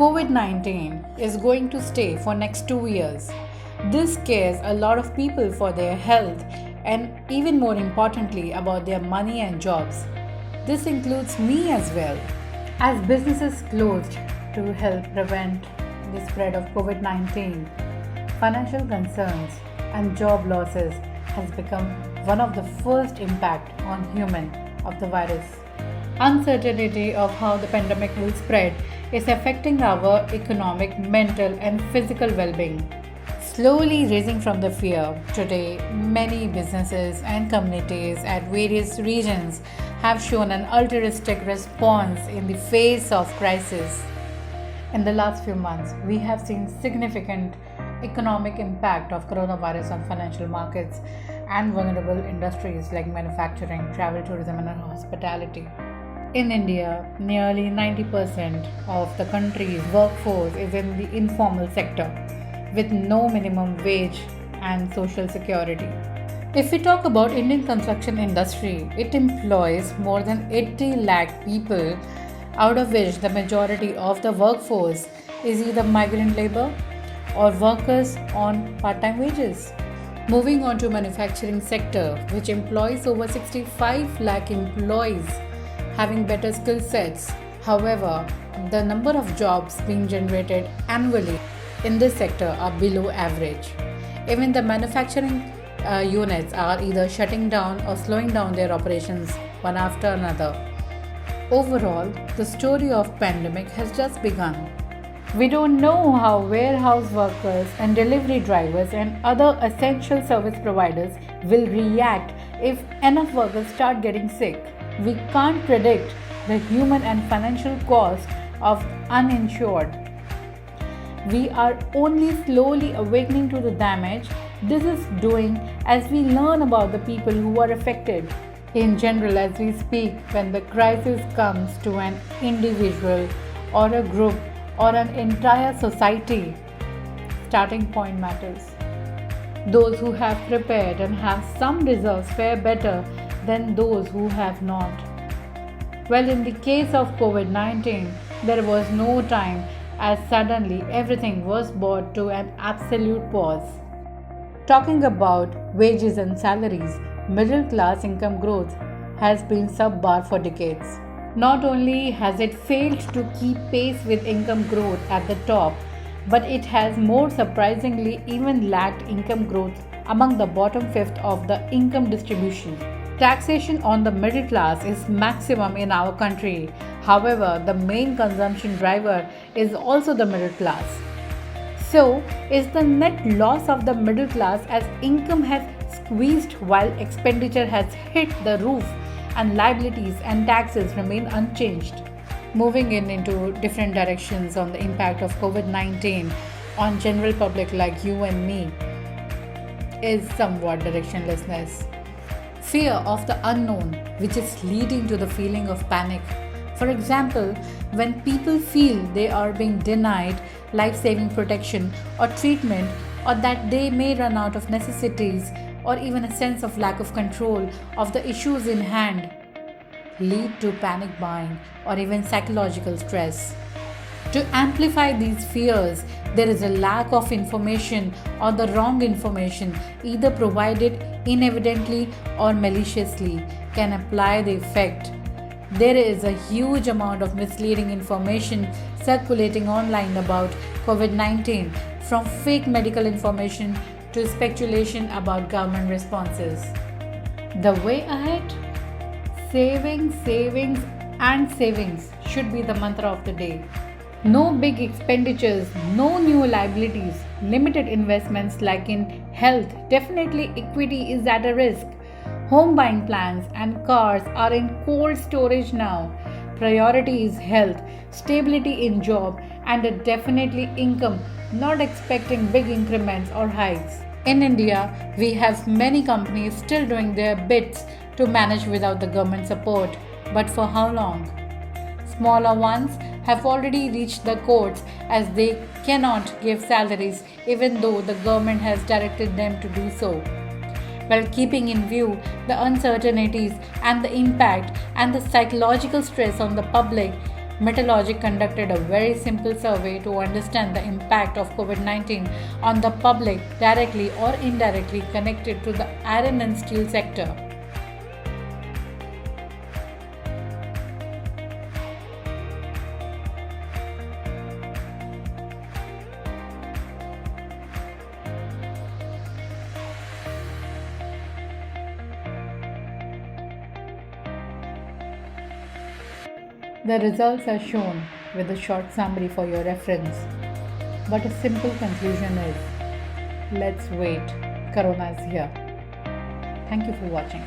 COVID-19 is going to stay for next 2 years. This scares a lot of people for their health and even more importantly about their money and jobs. This includes me as well. As businesses closed to help prevent the spread of COVID-19, financial concerns and job losses has become one of the first impact on human of the virus. Uncertainty of how the pandemic will spread is affecting our economic, mental, and physical well being. Slowly raising from the fear, today many businesses and communities at various regions have shown an altruistic response in the face of crisis. In the last few months, we have seen significant economic impact of coronavirus on financial markets and vulnerable industries like manufacturing, travel, tourism, and hospitality. In India, nearly 90% of the country's workforce is in the informal sector, with no minimum wage and social security. If we talk about Indian construction industry, it employs more than 80 lakh people, out of which the majority of the workforce is either migrant labor or workers on part-time wages. Moving on to manufacturing sector, which employs over 65 lakh employees having better skill sets. However, the number of jobs being generated annually in this sector are below average. Even the manufacturing units are either shutting down or slowing down their operations one after another. Overall, the story of pandemic has just begun. We don't know how warehouse workers and delivery drivers and other essential service providers will react if enough workers start getting sick. We can't predict the human and financial cost of uninsured. We are only slowly awakening to the damage this is doing as we learn about the people who are affected. In general, as we speak, when the crisis comes to an individual or a group or an entire society, starting point matters. Those who have prepared and have some reserves fare better than those who have not. Well, in the case of COVID-19, there was no time as suddenly everything was brought to an absolute pause. Talking about wages and salaries, middle class income growth has been subpar for decades. Not only has it failed to keep pace with income growth at the top, but it has more surprisingly even lacked income growth among the bottom fifth of the income distribution. Taxation on the middle class is maximum in our country. However, the main consumption driver is also the middle class. So, is the net loss of the middle class as income has squeezed while expenditure has hit the roof and liabilities and taxes remain unchanged? Moving into different directions on the impact of COVID-19 on general public like you and me is somewhat directionlessness. Fear of the unknown, which is leading to the feeling of panic. For example, when people feel they are being denied life-saving protection or treatment, or that they may run out of necessities, or even a sense of lack of control of the issues in hand, lead to panic buying or even psychological stress. To amplify these fears, there is a lack of information or the wrong information, either provided inadvertently or maliciously, can apply the effect. There is a huge amount of misleading information circulating online about COVID-19, from fake medical information to speculation about government responses. The way ahead? Savings, savings, and savings should be the mantra of the day. No big expenditures, no new liabilities, limited investments like in health. Definitely equity is at a risk. Home buying plans and cars are in cold storage now. Priority is health, stability in job, and a definitely income, not expecting big increments or hikes. In India, we have many companies still doing their bits to manage without the government support. But for how long? Smaller ones have already reached the courts as they cannot give salaries even though the government has directed them to do so. While keeping in view the uncertainties and the impact and the psychological stress on the public, Meteorologic conducted a very simple survey to understand the impact of COVID 19 on the public directly or indirectly connected to the iron and steel sector. The results are shown with a short summary for your reference. But a simple conclusion is, let's wait. Corona is here. Thank you for watching.